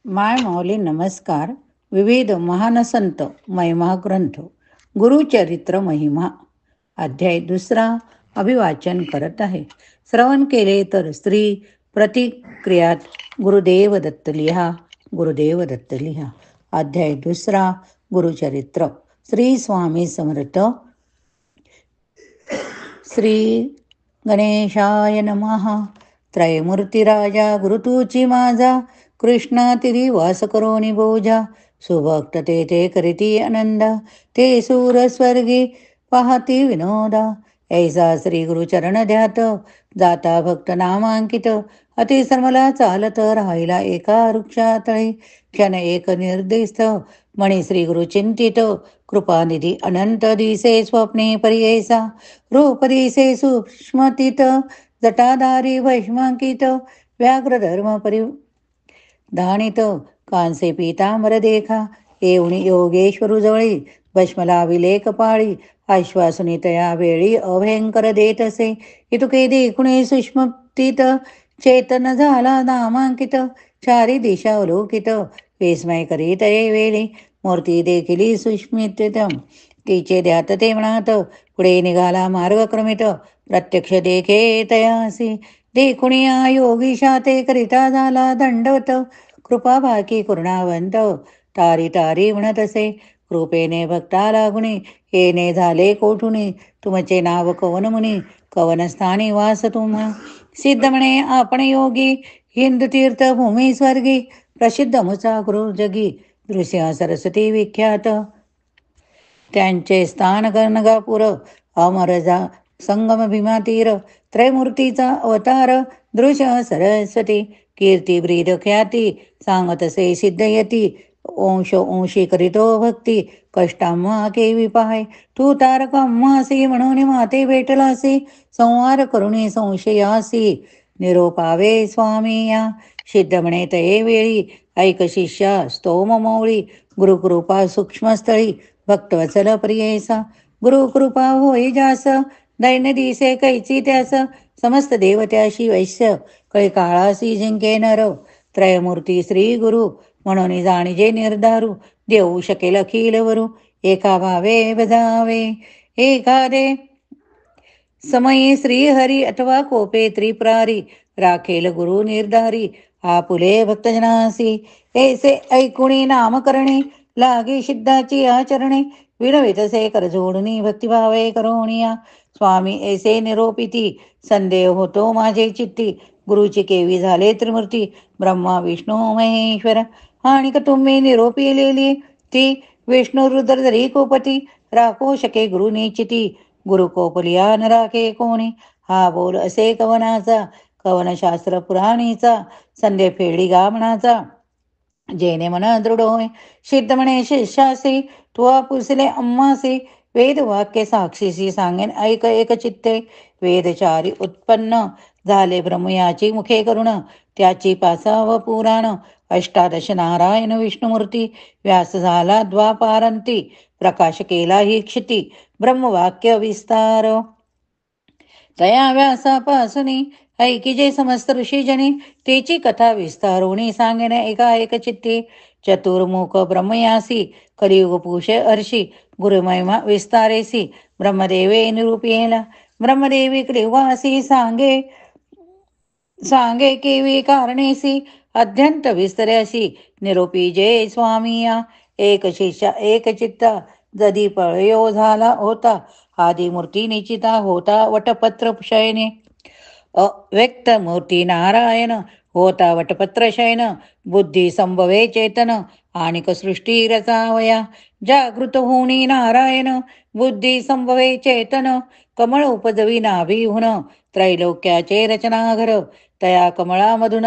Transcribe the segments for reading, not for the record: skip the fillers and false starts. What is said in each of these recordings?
माय माऊली नमस्कार. विविध महान संत महिमा ग्रंथ गुरुचरित्र महिमा अध्याय 2 अभिवाचन करत आहे. श्रवण केले तर स्त्री प्रतिक्रियात गुरुदेव दत्त लिहा. गुरुदेव दत्त लिहा. अध्याय 2 गुरुचरित्र. श्री स्वामी समर्थ. श्री गणेशाय नमः. त्रयमूर्ती गुरु तुची माझा, कृष्णा तिरी वास करोनी बोजा. सुभक्त ते करीती आनंद, ते सूर स्वर्गी पाहती विनोदा. ऐसा श्री गुरुचरण ध्यात, जाता भक्त नामांकित. अति सर्मला चालत राहिला एका वृक्षातळी. क्षण एक निर्दिष्ट, मणी श्री गुरु चिंतित. कृपानिधी अनंत दिसे स्वप्ने परियेसा. रूप दिसे सूक्ष्मतीत, जटाधारी भस्मांकित. व्याघ्र धर्म धानित, कांसे पीतांबर देखा. येऊन योगेश्वरू जवळी, भस्मला विलेख पाळी. आश्वासनी तया वेळी अभयंकर देतसे. इतुके देखुणे सुष्मतीत, चेतन झाला नामांकित. चारी दिशा अवलोकित, विस्मय करीत ये वेळी. मूर्ती देखिली सुष्मित, तिचे ध्यात ते मनात. पुढे निघाला मार्ग क्रमित, प्रत्यक्ष देखे तयासी. देखुनिया योगीशा ते करिता झाला दंडवत. कृपा भाकी करुणावंत, तारी तारी म्हणत असे. कृपेने भक्ता लागुनी, येणे झाले कोठुनी. तुमचे नाव कवन मुनी, कवन स्थानी वास तुम्हा. सिद्ध म्हणे आपण योगी, हिंदू तीर्थ भूमी स्वर्गी. प्रसिद्ध मुचा गुरु जगी, दृश्य सरस्वती विख्यात. त्यांचे स्थान गणगापूर, अमरजा संगम भीमा तीर. त्रयमूर्तीचा अवतार, दृश्य सरस्वती. कीर्ती ब्रीद ख्याती, सांगतसे सिद्ध यती. अंशी करीतो भक्ती, कष्टाम्हा केवी पाय. तू तारक अम्हासी, म्हणून माते भेटलासी. संहार करुणी संशयासी, निरोपावे स्वामी या. सिद्ध म्हणे तये वेळी, ऐक शिष्या स्तोम मौळी. गुरुकृपा सूक्ष्मस्थळी, भक्तवत्सल प्रियेसा. गुरुकृपा होई जास, दैन्य दिसे कैची त्यास. समस्त देवत्याशी वैश्य, कळी काळासी जिंके नर. त्रयमूर्ती श्री गुरु, म्हणून जाणीजे निर्धारू. देऊ शकेल अखिल वरू, एका भावे बजावे. एखादे समयी श्रीहरी, अथवा कोपे त्रिपुरारी. राखेल गुरु निर्धारी, आपुले भक्तजनासी. ऐसे ऐकुणी नामकरणे, लागे सिद्धाची आचरणे. विनवितसे कर जोडणी, भक्तिभावे करोनिया. स्वामी ऐसे निरोपिती, संदेह होतो माझे चित्ती. गुरुची केवी झाले त्रिमूर्ती, ब्रह्मा विष्णू महेश्वर. आणि तुम्ही निरोपिलेली, ती विष्णू रुद्र जरी कोपती. राखो शके गुरु निश्चिती, गुरु कोपलिया न राखे कोणी. हा बोल असे कवनाचा, कवनशास्त्र पुराणीचा. संदेह फेडी गामणाचा, जेने मन दृढ होय. सिद्ध म्हणे शिष्यासी, तुवा पुसले अम्मासी. वेद वाक्य साक्षीसी, सांगेन ऐक एक चित्ते. वेदचारी उत्पन्न झाले ब्रह्मयाची मुखे करुण. त्याची पासाव पुराण, अष्टादश नारायण विष्णुमूर्ती. व्यास झाला द्वापारंती, प्रकाश केला ही क्षिती. ब्रह्मवाक्य विस्तार, तया व्यासापासूनी. ऐकिजे समस्त ऋषीजनी, तेची कथा विस्तारोणी. सांगेन एका एक चित्ती. चतुर्मुख ब्रह्मयासी, कलियुग पुषे अर्षी. गुरुमहिमा विस्तारेसी, ब्रह्मदेवे निरूपियेला. ब्रह्मदेवी क्लिवासी, सांगे केवी कारणेसी. अध्यंत विस्तर्यासी, निरोपी जय स्वामिया. एक शिष्य एक चित्ता, जदी पळयो झाला होता. आदिमूर्ती निश्चिता होता, वटपत्र शयने. व्यक्त मूर्ती नारायण, होता वटपत्र शयन. बुद्धी संभवे चेतन, आणिक सृष्टी रचावया. जागृत होणी नारायण, बुद्धी संभवे चेतन. कमळ उपजवी नाभिहुन, त्रैलोक्याचे रचनाघर. तया कमळामधून,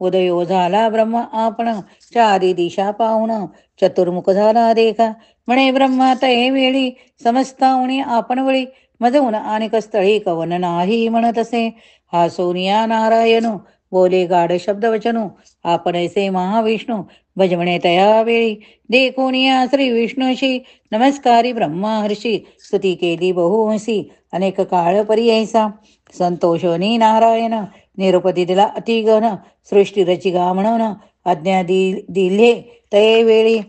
उदयो झाला ब्रह्म आपण. चारी दिशा पाहुन, चतुर्मुख झाला देखा. म्हणे ब्रह्मा तये वेळी, समस्तावणी आपण वळी. मजवून आणिक स्थळी, कवन नाही म्हणत असे. हा सोनिया नारायण, बोले गाढ शब्द वचनू. आपण ऐसे महाविष्णू, भजवणे तया वेळी. देखोनिया श्री विष्णूशी, नमस्कारी ब्रह्मा हर्षी. स्तुती केली बहुवंशी, अनेक काळ पर्यैसा. संतोषोनी नारायण, निरुपती दिला अतिगण. सृष्टी रचिगा म्हणून, आज्ञा दिले ते वेळी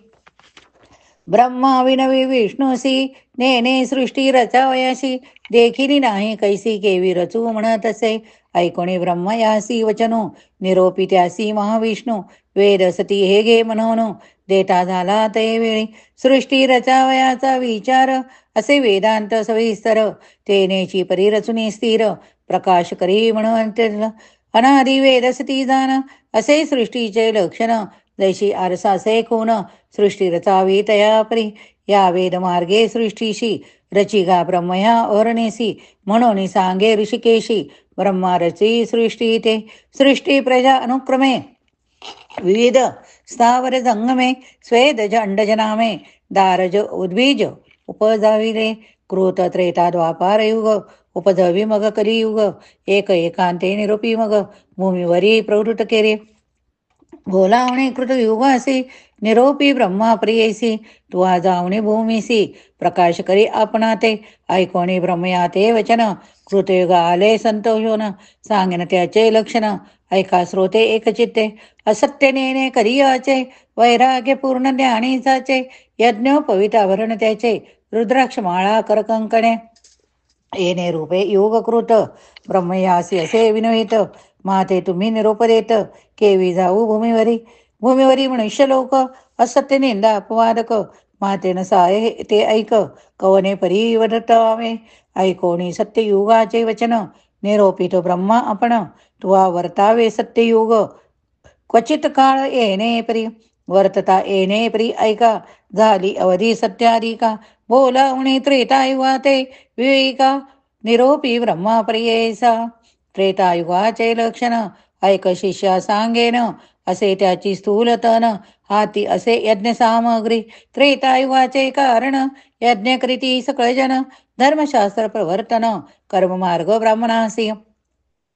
ब्रह्मा विनवी विष्णूसी नेने सृष्टी रचावयासी देखिली नाही कैसी केवी रचू म्हणत असे ऐकोणी ब्रह्म यासी वचनो निरोपी त्यासी महाविष्णू वेद सती हे गे म्हणून देता झाला ते वेळी सृष्टी रचावयाचा विचार असे वेदांत सविस्तर तेनेची परिरचुनी स्थिर प्रकाश करी म्हणून अनादि वेद सती जाण असे सृष्टीचे लक्षण जैशी आरसासे खून सृष्टी रचावी तया परी या वेदमार्गे सृष्टीशी रचिगा ब्रह्मया ओरणेसी म्हणून सांगे ऋषिकेशी ब्रह्मा रची सृष्टी ते सृष्टी प्रजा अनुक्रमे विविध स्थावर जंगमे स्वेदज अंडजनामे दारज उद्बीज उपजाविले कृत त्रेता द्वापार युग उपजवी मग कलियुग एक एकांते निरूपी मग भूमीवरी प्रवृत्त केरे बोलावणे कृत युगासी निरोपी ब्रह्मा प्रियसी तुवा जावणे भूमीसी प्रकाश करी आपणा ते ऐकोणी ब्रह्मया ते वचन कृतयुग आले संतोषोन सांगेन त्याचे लक्षण ऐका श्रोते एकचित्ते असत्य नेने करियाचे वैराग्य पूर्ण ज्ञानीचाचे यज्ञोपविताभरण त्याचे रुद्राक्ष माळा करकंकणे येणे रूपे योगकृत ब्रह्मयासी असे विनवित माते तुम्ही निरोप देत केवी जाऊ भूमीवरी मनुष्य लोक असत्य निंदा अपवादक मातेन साय ते ऐक कवने परी वदतावे ऐकोणी सत्ययुगाचे वचन निरोपित ब्रह्मा आपण तुवा वर्तावे सत्ययुग क्वचित काळ येणे परी वर्तता येणे परी ऐका झाली अवधी सत्याधिका बोलावणे त्रेतायुगाते विवेका निरोपी ब्रह्मा प्रियेसा त्रेतायुगाचे लक्षण ऐक शिष्या सांगेन असे त्याची स्थूलतन हाती असे यज्ञ सामग्री त्रेतायुगाचे कारण यज्ञकृती सकळजन धर्मशास्त्र प्रवर्तन कर्ममार्ग ब्राह्मणासी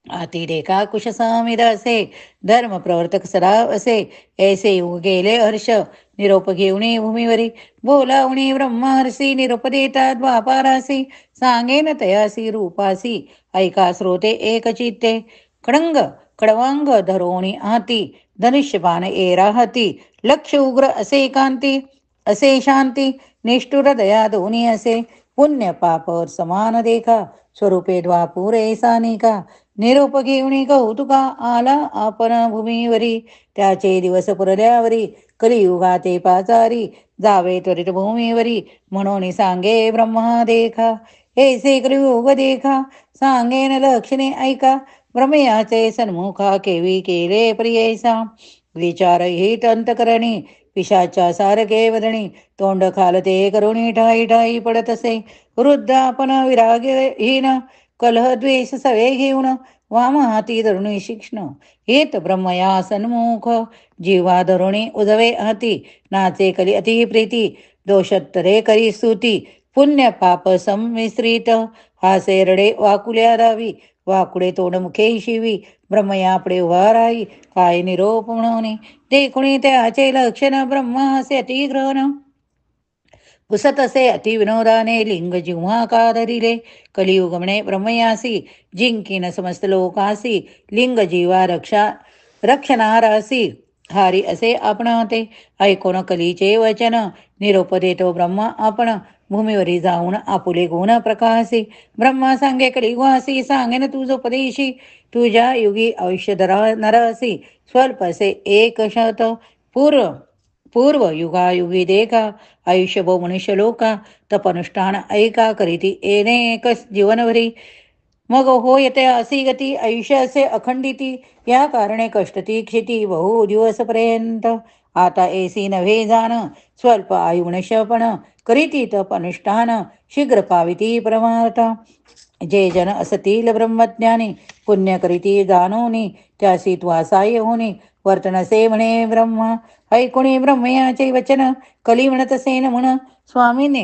अतिरेका कुशसामिद असे धर्म प्रवर्तक सदा असे ऐसे युग गेले हर्ष निरोप घेऊनी भूमीवरी बोलावणी ब्रह्महर्षी निरोप देता द्वापारासी सांगेन तयासी रूपासी ऐका श्रोते एकचित्ते खडंग खडवांग धरोणी आती धनुष्यबाण एरा हाती लक्ष उग्र असे कांती असे शांती निष्ठुर दया दोन्ही असे पुण्य पाप समान देखा स्वरूपे द्वापुरे सानिका निरोप घेऊनी कौतुका आला आपण भूमीवरी त्याचे दिवस पुरल्यावरी कलियुगा ते पाचारी जावे त्वरित भूमीवरी म्हणून सांगे ब्रह्मा देखा ऐसे कलियुग देखा सांगेन लक्षणे ऐका ब्रह्मयाचे सन्मुखा केवी केले प्रियेसा विचार ही तंतकरणी पिशाच्या सारखे वदणी तोंड खालते करुणी ठाई ठाई पडत असे वृद्ध आपण विरागहीन कलह द्वेष सवे घेऊन वाम हाती धरुणी शिक्ष्ण हेत ब्रह्मया सन्मुख जीवा धरुणी उजवे हाती नाचे कली अति प्रीती दोषत्तरे करी स्तुती पुण्य पाप संमिश्रित हासे रडे वाकुल्या दावी वाकुडे तोंड मुखे शिवी ब्रह्मयापुढे उभा राही काय निरोप म्हणून देखुणी त्याचे लक्षण ब्रह्मासे अतिग्रहण पुसत असे अतिविनोदाने लिंग जिव्हा का धरिले कलियुग म्हणे ब्रह्मयासी जिंकीन समस्त लोकासी लिंग जीवा रक्षणारासी हारी असे आपण ते ऐकोन कलीचे वचन निरोप देतो ब्रह्मा आपण भूमीवरी जाऊन आपुले गुण प्रकाशी ब्रह्मा सांगे कलियुगासी सांगेन तुझ उपदेशी तुझ्या युगी आयुष्य नरसी स्वल्प असे एक शत पूर्व युगायुगी देखा आयुष्य भो मनुष्य लोका तपनुष्ठान ऐका करीती येणे एकच जीवनभरी मग होयते असी गती आयुष्य असे अखंडिती या कारणे कष्टती क्षिती बहु दिवसपर्यंत आता ऐसी नव्हे जाण स्वल्प आयुष्यपण करीती तप अनुष्ठान शीघ्र पाविती परमार्थ जे जन असतील ब्रह्मज्ञानी पुण्य करीती जाणोनी त्यासी त्वासाय होनी वर्तनसे म्हणे ब्रह्मा ऐकुणी ब्रह्मयाचे वचन कली म्हणत असेन म्हण स्वामीने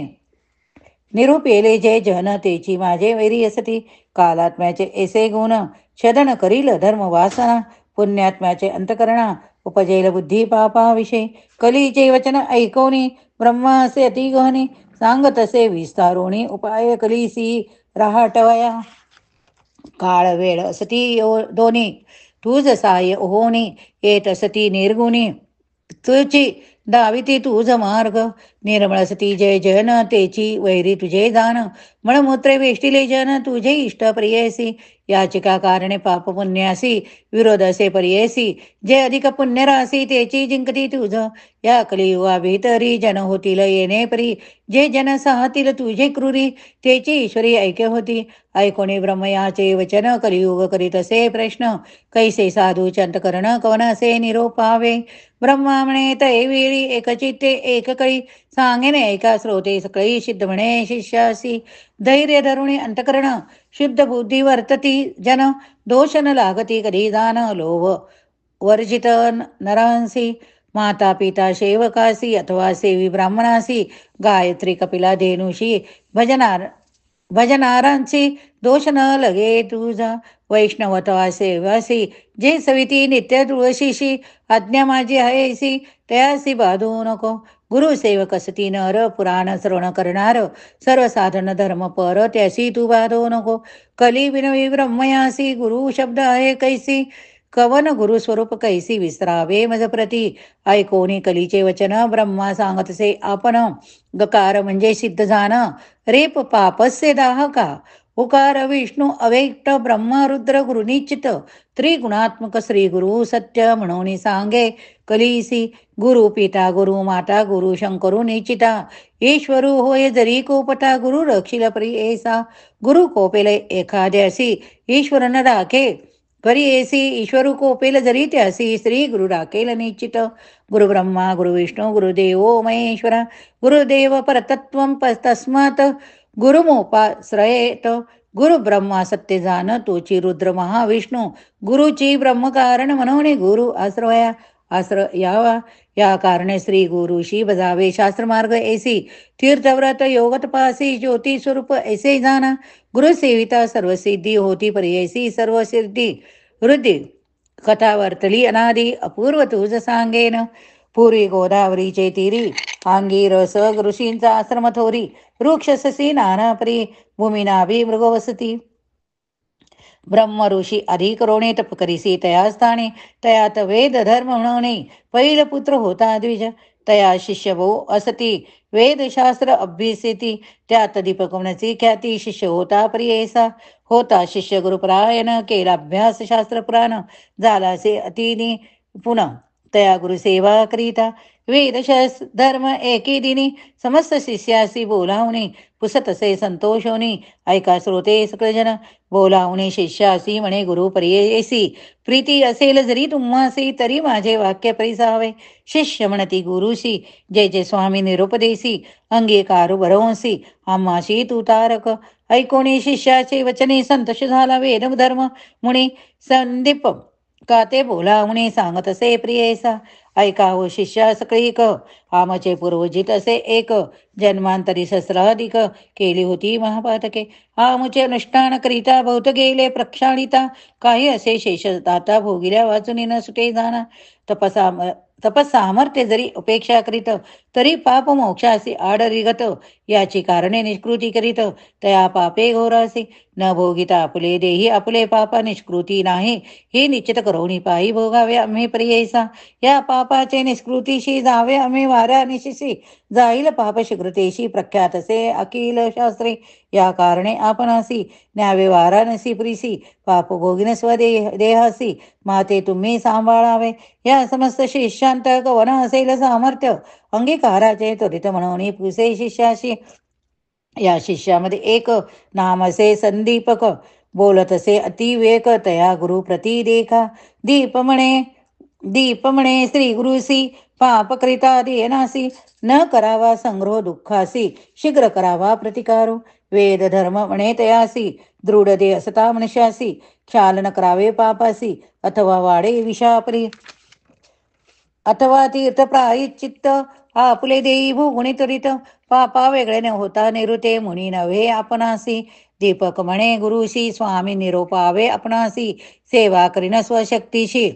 निरूपेले जे जन तेची माझे वैरी असती कालात्म्याचे ऐसे गुण छदन करील धर्म वासना पुण्यात्म्याचे अंतकरणा उपजेल बुद्धी पापाविषयी कलीचे वचन ऐकोनी ब्रह्मा असे अतिगहने सांगत असे विस्तारोणी उपाय कलीसी राहटवया काळ वेळ असती दोन्ही तुझ साय होणे येत असती निर्गुणी तुझी दाविती तुझ मार्ग निर्मळ सती जय जन तेची वैरी तुझे जाण मळमूत्रे वेष्टिले जन तुझे इष्ट प्रियसी याचिका कारणे पाप पुण्यासी विरोध असे परियसी जे अधिक पुण्य रासी तेची जिंकती तुझ या कलियुगा भीतरी जन होतील येणे परी जे जन साहतील तुझे क्रूरी तेची ईश्वरी ऐक्य होती ऐकोणी ब्रह्मयाचे वचन कलियुग करीत असे प्रश्न कैसे साधू चंतकरण कवन असे निरोपावे ब्रह्मा म्हणे तैवेळी एकचित्ते एककळी सांगेने एका श्रोते सकळी सिद्ध म्हणे शिष्यासी धैर्य धरुणी अंतकरण शुद्ध बुद्धी वर्तती जन दोष न लागती कधी जाण लोभ वर्जित नरांसी माता पिता सेवकासी अथवा सेवी ब्राह्मणासी गायत्री कपिला धेनुषी भजनारांची दोष न लगे तुझा वैष्णवत्वा सेवासी जे सविती नित्य तुळशीशी आज्ञा माझी आहेसी तयासी बाधू नको गुरु सेवक असती नर पुराण श्रवण करणार सर्व साधन धर्म पर त्यासी तू बाधो नको कली विनवी ब्रह्मयासी गुरु शब्द आहे कैसी कवन गुरु स्वरूप कैसी विसरावे मज प्रती ऐकोनी कलीचे वचन ब्रह्मा सांगतसे आपण गकार म्हणजे सिद्ध जाण रेप पापस्य दाहका उकार विष्णू अव्यक्त ब्रह्मा रुद्र गुरुनिश्चित त्रिगुणात्मक श्री गुरु सत्य म्हणून सांगे कलीसी गुरु पिता गुरु माता गुरु शंकरू निश्चिता ईश्वरू होय जरी कोपटा गुरु रक्षिल परी ऐसा गुरु कोपेले एखाद्यासी ईश्वर न राखे परी ऐसी ईश्वरू कोपेल जरी त्यासी श्री गुरु राखेल निश्चित गुरु ब्रह्मा गुरु विष्णू गुरुदेवो महेश्वरा गुरुदेव परतत्वं तस्मात् गुरुमोपाश्रयेत गुरु ब्रह्मा सत्य जाण तोची रुद्र महाविष्णू गुरुची ब्रह्मकारण म्हणून गुरु यावा या कारणे श्री गुरुशी बजावे शास्त्रमार्ग ऐसी तीर्थव्रत योग तपासी ज्योती स्वरूप ऐसे जाना गुरु सेविता सर्वसिद्धी होती परियसी सर्व सिद्धी वृद्धी कथा वर्तली अनादी अपूर्व तुझ सांगेन पूर्वी गोदावरीचे तीरी अंगी रस ऋषींचा आश्रम थोरी वृक्ष ससी नाना परी भूमिनाभी मृगवसती ब्रह्म ऋषी अधिक रोणे तप करीसी तया स्थाने तयात वेद धर्म म्हणवणे पैल पुत्र होता द्विज तया शिष्य भाऊ असती वेदशास्त्र अभ्यसिती त्यात दीपकवण्याची ख्याती शिष्य होता प्रियेसा होता शिष्य गुरुपरायण केला अभ्यास शास्त्र पुराण झालासे अतिनी पुन्हा तया गुरुसेवा करिता वेद धर्म एकी दिनी समस्त शिष्यासी बोलावणे पुसतसे संतोषोनी ऐका श्रोते सकळजन बोलावणे शिष्यासी म्हणे गुरु परियेसी प्रीती असेल जरी तुम्हासी तरी माझे वाक्य परिसावे शिष्य म्हणती गुरुशी जय जय स्वामी निरुपदेसी अंगीकारू भरवंसी आम्हाशी तू तारक ऐकोणी शिष्याचे वचने संतोष झाला वेद धर्म मुनी संदीप का ते बोलावणे सांगत असे प्रियेसा ऐका हो शिष्या सकळीक आमचे पूर्वजित असे एक जन्मांतरी सहस्राधिक केली होती महापातके आमचे अनुष्ठान करिता बहुत गेले प्रक्षाळिता काही असे शेष दाता भोगिल्या वाचून न सुटे जाणा तपसामर्थ्य जरी उपेक्षा करीत तरी पाप मोक्षासी आडरिगत याची कारणे निष्कृती करीत तया पापे घोरासी न भोगिता आपुले देही आपुले पापा निष्कृती नाही ही निश्चित करोनी पायी भोगावे आम्ही प्रियेसा या पापाचे निष्कृतीशी जावे आम्ही वाऱ्या निशिसी जाईल पाप शीघ्रतेशी प्रख्यात असे अखिल शास्त्रे या कारणे आपणासी न्यावे वाराणसी प्रिसी पाप भोगिन देहासी माते तुम्ही सांभाळावे या समस्त शिष्यांत कवन असेल सामर्थ्य अंगीकाराचे त्वरित म्हणून पुसे शिष्याशी या शिष्यामध्ये एक नाम असे संदीपक बोलत असे अतिवेक तया गुरु प्रती देखा दीप म्हणे श्री गुरुसी पाप करिता देनासी न करावा संग्रह दुःखासी शीघ्र करावा प्रतिकारो वेद धर्म म्हणे तयासी दृढ दे असता मनुष्यासी ख्याल न करावे पापासी अथवा वाडे विषापरी अथवा तीर्थ प्रायचित्त आपुले देई भोगुणी त्वरित पापा वेगळे न होता निरुते मुनी नव्हे आपणासी दीपक म्हणे गुरुशी स्वामी निरोपावे आपणासी सेवा करीन स्वशक्तीशी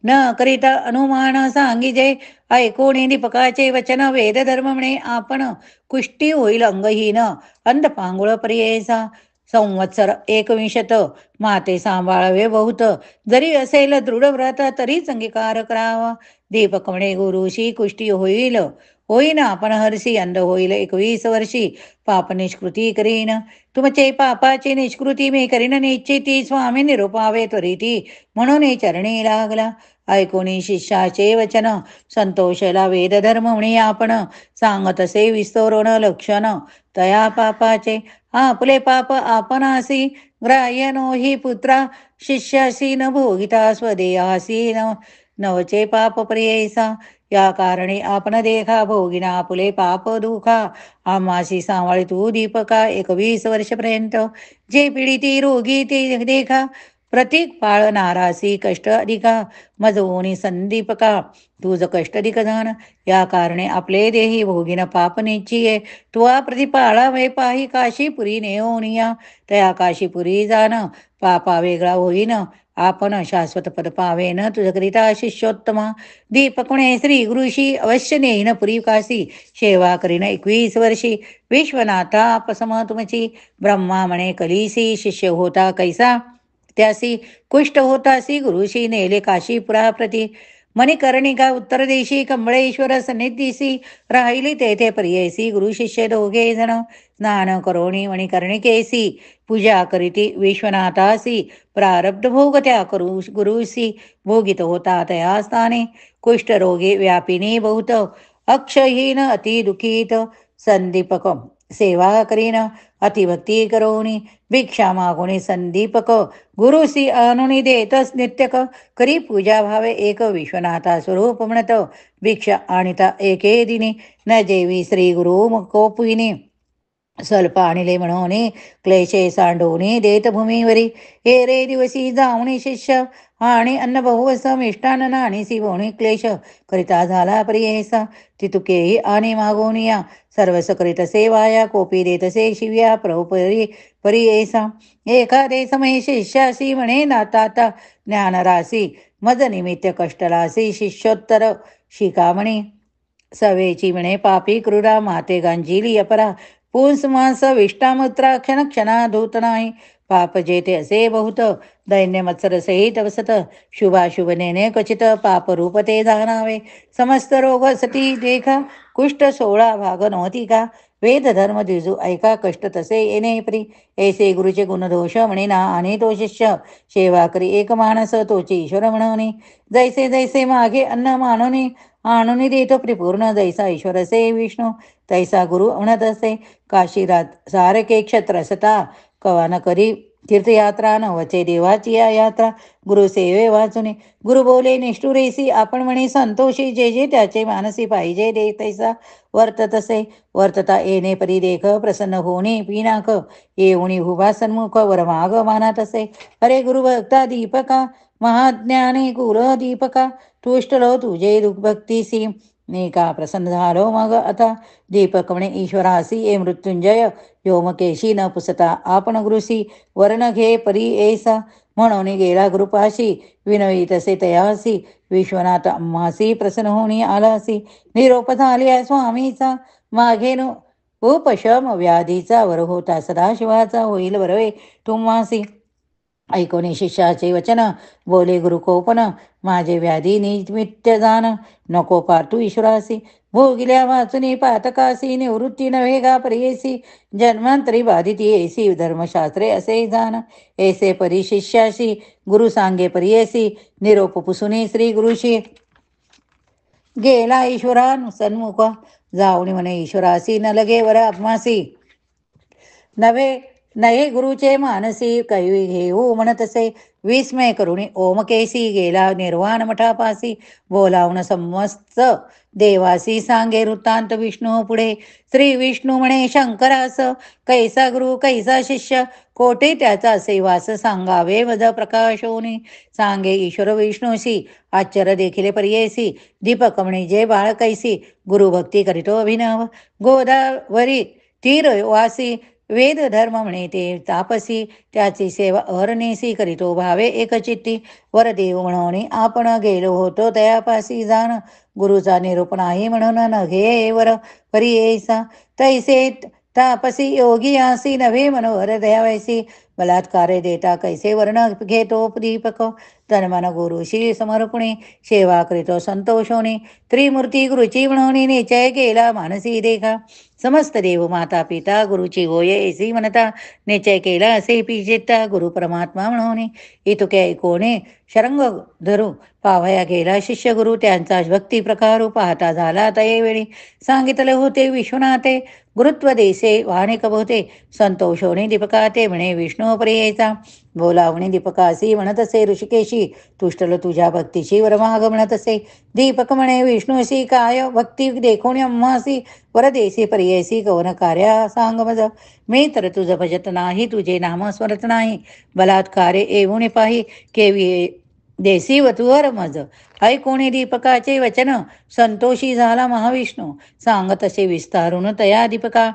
न करिता अनुमान सांगिजे ऐकोणी दीपकाचे वचन वेद धर्म म्हणे आपण कुष्टी होईल अंगहीन अंध पांगुळ पर्येसा संवत्सर 21 माते सांभाळावे बहुत. जरी असेल दृढ व्रत तरीच अंगीकार करावा. दीपक म्हणे गुरुशी कुष्टी होईल. होईन आपण हरसी अंध होईल 21 वर्षी. पाप निष्कृती करीन. तुमचे पापाची निष्कृती मी करीन निश्चिती. स्वामी निरुपावे त्वरिती. म्हणून चरणी लागला. ऐकोनी शिष्याचे वचन संतोषला वेद धर्म म्हणे आपण. सांगत असे विस्तोरण लक्षण तया पापाचे. आपले पाप आपणासी ग्राह्य नो हि पुत्रा. शिष्यासी न भोगिता स्वदेहासी नवचे पाप प्रियेसा. या कारणे आपण देखा भोगिना आपुले पाप दुखा. आम्हासी सांभाळी तू दीपका 21 वर्षपर्यंत. जे पीडिती रोगी ते देखा. प्रतीक पाळणारासी कष्ट अधिका. मजवोनी संदीपका तुझ कष्ट अधिक धन. या कारणे आपले देही भोगिन पाप निश्चिये. तुवा प्रतिपाळावे पाही काशीपुरी नेओनिया. तया काशीपुरी जाण पापा वेगळा होईन. आपण शाश्वत पद पावेन तुझकरिता शिष्योत्तमा. दीपकुणे श्री गुरुशी अवश्य नेईन पुरी काशी. सेवा करीन 21 वर्षी. विश्वनाथा आपसम तुमची. ब्रह्मा म्हणे कलीसी शिष्य होता कैसा. त्यासी कुष्ठ होतासी गुरुशी नेले काशीपुरा प्रती. मणिकर्णिका उत्तर देशी कंबळेश्वर सन्निधीसी. राहिली तेथे प्रियसी गुरु शिष्य दोघे जण. स्नान करोणी मणिकर्णिकेसी. पूजा करीती विश्वनाथासी. प्रारब्ध भोग त्या करू गुरुसी. भोगित होता तया स्थाने. कुष्ठरोगी व्यापिनी बहुत. अक्षहीन अति दुखीत. संदीपक सेवा करीन अतिभक्ती करोणी. भिक्षा मागोणी संदीपक. गुरुसी आणुनी देतस नित्यक. करी पूजा भावे एक विश्वनाथा स्वरूप म्हणत. भिक्षा आणिता एके दिनी. न जेवी श्री गुरु मुकोपिनी. स्वल्प आणिले म्हणून क्लेशे सांडवणी देत भूमीवरी. हे रे दिवसी जावणी शिष्य. आणि अन्न बहुवस मिष्टान नाणीसी भोणी क्लेश. करिता झाला प्रियेसा. तितुकेही आणि मागोनिया. सर्वस करीत सेवाया कोपी देतसे शिव्या प्रभुपरी परियेसा. एखादे समय शिष्यासी म्हणे नाताता ज्ञानरासी. मज निमित्त कष्टलासी शिष्योत्तर शिकामणी. सवेची म्हणे पापी क्रूरा माते गांजिली अपरा. पुंस मांस विष्टामुत्रा क्षण क्षणा धूत नाही. पाप जेते असे बहुत. दैन्य मत्सर सहित वसत. शुभाशुभ नेने क्वचित पाप रूप ते जाणावे. समस्त रोग सती देखा. कुष्ठ 16 भाग नव्हती का. वेद धर्म दिजू ऐका कष्ट तसे येणे प्री. ऐसे गुरुचे गुणदोष म्हणे ना आणि तो शिष्य. सेवा करी एक माणस तोची ईश्वर म्हणून. जैसे जैसे मागे अन्न मानून आणून देतो परिपूर्ण. जैसा ईश्वर असे विष्णू तैसा गुरु म्हणत असे. काशीरात सारखे क्षत्र सता. कवान करी तीर्थयात्रा न वचे देवाची या यात्रा. गुरु सेवे वाचुने. गुरु बोले निष्ठुरेसी आपण म्हणे संतोषी. जे जे त्याचे मानसी पाहिजे दे तैसा वर्तत असे. वर्तता येणे परी देख प्रसन्न होणे पिनाक. येऊनी उभा सन्मुख वरमाग मानात असे. अरे गुरुभक्ता दीपका महाज्ञाने कुल दीपका. तुष्टलो तुझे भक्तीसी. मी का प्रसन्न झालो मग आता. दीपक म्हणे ईश्वरासी ए मृत्युंजय. व्योमकेशी न पुसता आपण गुरुसी. वर्ण घे परी ऐसा. म्हणून गेला गुरुपाशी. विनवी तसे तयासी. विश्वनाथ अम्मासी प्रसन्न होणी आलासी. निरोप झाल्या स्वामीचा. मागेन उपशम व्याधीचा. वर होता सदाशिवाचा होईल बरवे तुम्हासी. ऐकोनी शिष्याचे वचन बोले गुरुकोपन. माझे व्याधी निमित्त जाण. नको पार्तू ईश्वरासी. भोगिल्या वाचुनी पातकासी. निवृत्ती नव्हे गा प्रियेसी. जन्मांतरी बाधित येसी. धर्मशास्त्रे असे जाण. ऐसे परी शिष्याशी. गुरु सांगे प्रियेसी. निरोप पुसुनी श्री गुरुशी. गेला ईश्वरा सन्मुख. जाऊनी म्हणे ईश्वरासी न लगे वर आत्मासी. नव्हे नये गुरुचे मानसी. कैवी घेऊ म्हणतसे. विस्मय करुणी ओमकेसी. गेला निर्वाण मठापासी. बोलावून समस्त देवासी. सांगे वृत्तांत विष्णू पुढे. श्री विष्णू म्हणे शंकरास. कैसा गुरु कैसा शिष्य. कोठे त्याचा सेवास सांगावे वद प्रकाशोनी. सांगे ईश्वर विष्णूसी. आश्चर्य देखील परियेसी. दीपक म्हणे जे बाळ कैसी. गुरुभक्ती करीतो अभिनव. गोदावरी तीर वासी. वेद धर्म म्हणे ते तापसी. त्याची सेवा अहर्निशी करीतो भावे एकचित्ती. वरदेव म्हणून आपण गेलो होतो तयापासी जाण. गुरुचा निरूप नाही म्हणून न घे वर परी ऐसा. तैसे तापसी योगी आसी नभे मनोहर दयावैसी बलात्कारे देता कैसे वर्ण घेतो दीपक तन्मन गुरुशी समर्पणे सेवा करीतो संतोषोनी त्रिमूर्ती गुरुची म्हणून निश्चय केला मानसी देखा समस्त देव माता पिता गुरुची होय ऐसी म्हणता निश्चय केला असे पिचित्ता गुरु परमात्मा म्हणून इतुके ऐकोणे शरंग धरू पावया गेला शिष्य गुरु त्यांचा भक्ती प्रकार पाहता झाला तयेवेळी सांगितले होते विश्वनाथे गुरुत्व देसे वाणिक होते संतोषोनी दीपका ते म्हणे विष्णू प्रियेचा बोलावणी दीपकासी म्हणत असे ऋषिकेशी तुष्टल तुझ्या भक्तीशी वरमाग म्हणत असे दीपक म्हणे विष्णूशी काय भक्ती देखोणी अम्मासी वरदेसी प्रियेसी कवन कार्या सांग मज मी तर तुझ भजत नाही तुझे नाम स्मरत नाही बलात्कारे येऊन पाही केवी देसी वतुवर मज ऐकोणी दीपकाचे वचन संतोषी झाला महाविष्णू सांगत असे विस्तारून तया दीपका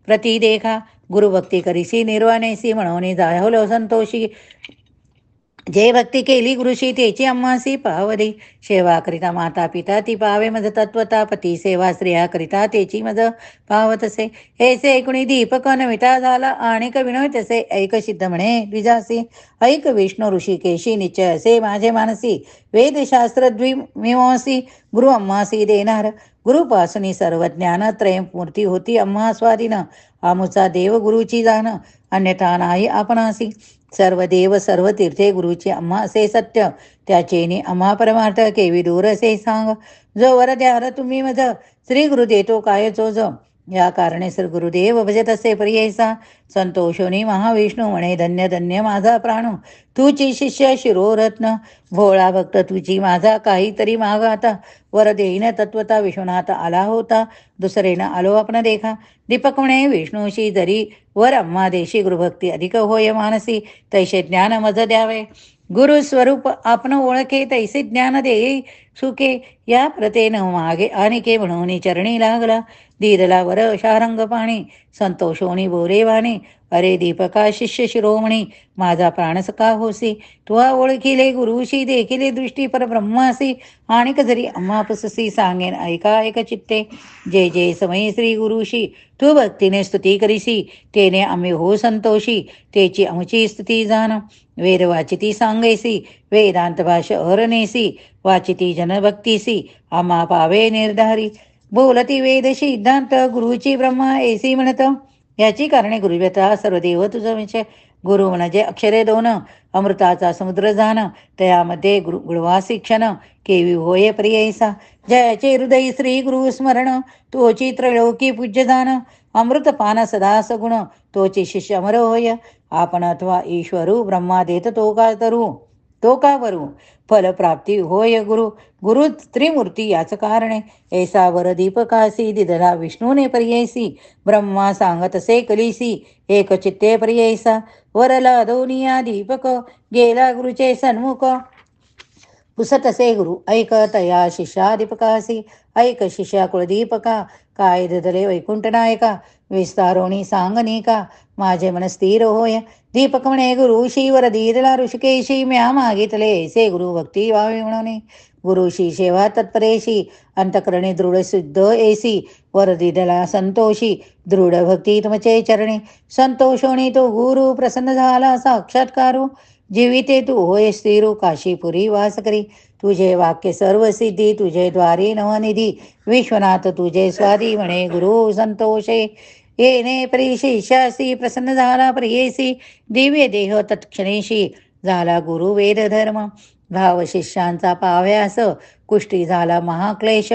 प्रती देखा गुरुभक्ती करीसी निर्वाणेसी म्हणून जाहलो संतोषी जे भक्ती केली गुरुशी त्याची अम्मासी पावदी सेवा करिता माता पिता ती पावे मज तत्वता पती सेवा स्त्रिया करिता त्याची मज पावत असे ऐसे ऐकुणी दीपक नविता झाला आणिक विनोय तसे ऐक सिद्ध म्हणे द्विजासी ऐक विष्णू ऋषिकेशी निश्चय असे माझे मानसी वेदशास्त्र द्विमीमांसी गुरु अम्मासी देणार गुरुपासनी सर्व ज्ञान त्रयमूर्ती होती अम्मा स्वाधीन आमुचा देव गुरुची जाण अन्यथा नाही आपणासी सर्व देव सर्व तीर्थे गुरुची अम्मा असे सत्य त्याचेनी अम्मा परमार्थ केवी दूर असे सांग जो वर द्यार तुम्ही मज श्री गुरु देतो काय चोज या कारणे श्री गुरुदेव भजत असे प्रियेसा संतोषोनी महाविष्णू म्हणे धन्य धन्य माझा प्राण तुची शिष्य शिरोरत्न भोळा भक्त तुझी माझा काहीतरी माग आता वर देईन तत्वता विश्वनाथ आला होता दुसरेनं आलो आपण देखा दीपक म्हणे विष्णूशी जरी वर अम्मा देशी गुरुभक्ती अधिक होय मानसी तैसे ज्ञान मज द्यावे गुरु स्वरूप आपण ओळखे तैसे ज्ञान देई सुखे या प्रतेनं मागे आणिके म्हणून चरणी लागला दीदला वर शारंग पाणी संतोषोनी बोरे वाणी अरे दीपका शिष्य शिरोमणी माझा प्राणसका होसी तुहा ओळखिले गुरुशी देखिले दृष्टी परब्रह्मासी आणिक जरी अम्मापससी सांगेन ऐका ऐक चित्ते जे जे समयी श्री गुरुशी तू भक्तीने स्तुती करीसी तेने आम्ही हो संतोषी तेची आमची स्तुती जाण वेद वाचिती सांगेसी वेदांत भाष अरनेसी वाचिती जनभक्तीसी आम्हा पावे निर्धारी बोलती वेद सिद्धांत गुरुची ब्रह्मा ऐसी म्हणत याची कारणे गुरुव्यता सर्व देव तुझं विषय गुरु म्हणजे अक्षरे दोन अमृताचा समुद्र जाण त्यामध्ये गुरुवा शिक्षण केवी होय प्रियैसा जयाचे हृदय श्री गुरु स्मरण तोची त्रैलोकी पूज्य जाण अमृतपान सदा सगुण तोची शिष्य अमर होय आपण अथवा ईश्वरू ब्रह्मा देत तो का वरू फलप्राप्ती होय गुरु गुरु त्रिमूर्ती याच कारणे ऐसा वर दीपकासी दिदला विष्णूने पर्यैसी ब्रह्मा सांगत असे कलिसी एक चित्ते पर्यैसा वरला दोनिया दीपक गेला गुरुचे सन्मुख पुसत असे गुरु ऐक तया शिष्या दीपकासी ऐक शिष्या कुळदीपका काय ददले वैकुंठ नायका विस्तारोणी सांगणी का माझे मन स्थिर होय दीपक म्हणे गुरुशी वर दीदला ऋषिकेशी म्या मागितले ऐसे गुरु भक्ती व्हावी म्हणून गुरुशी सेवा तत्परेशी अंतकरणे दृढ सिद्ध ऐसी वर दीदला संतोषी दृढ भक्ती तुमचे चरणी संतोषोणी तो गुरु प्रसन्न झाला साक्षात्कारू जीविते तू होय स्थिरू काशीपुरी वास करी तुझे वाक्य सर्व सिद्धी तुझे द्वारी नवनिधी विश्वनाथ तुझे स्वादी म्हणे गुरु संतोषे येणे परिशिष्यासी प्रसन्न झाला प्रियेसी दिव्य देह तत्क्षणेशी झाला गुरु वेद धर्म भाव शिष्यांचा पाव्यास कुष्टी झाला महाक्लेश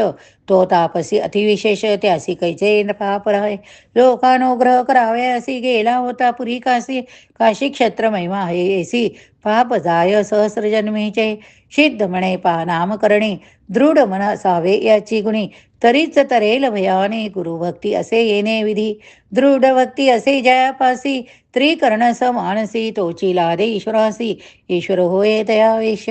तो तापसी अतिविशेष त्यासी कैचे पाप राहे लोकानुग्रह करावे असी गेला होता पुरी काशी क्षेत्र महिमा आहे ऐसी पाप जाय सहस्र जन्मीचे सिद्ध म्हणे नाम करणे दृढ मन असावे याची गुणी तरीच तरेल भयाने गुरुभक्ती असे येणे विधी दृढ भक्ती असे जयापासी त्रिकर्ण मानसी तोची लादे ईश्वरासी ईश्वर होय दयावेश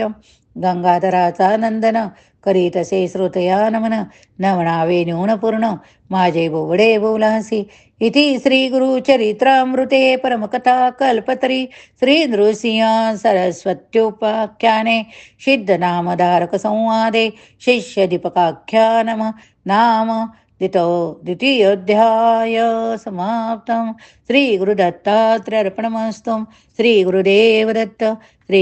गंगाधराचा नंदन करीत असे श्रोतया नमन नवणावे न्यूनपूर्ण माझे बोबडे बोलासी इति श्री गुरु चरित्रामृते परमकथा कल्पतरी श्री नृसिंह सरस्वत्योपाख्याने सिद्ध नामधारक संवादे शिष्य दीपकाख्यानम नाम द्वितीयोऽध्याय समाप्तं. श्रीगुरुदत्तात्रेयार्पणमस्तु. श्री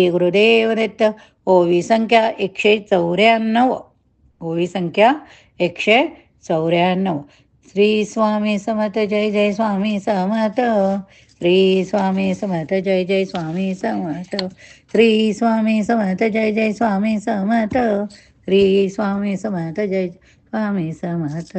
गुरुदेव दत्त. ओवी संख्या 194. ओवी संख्या 194. श्री स्वामी समर्थ. जय जय स्वामी समर्थ. श्री स्वामी समर्थ. जय जय स्वामी समर्थ. श्री स्वामी समर्थ. जय जय स्वामी समर्थ. श्री स्वामी समर्थ. जय स्वामी समर्थ.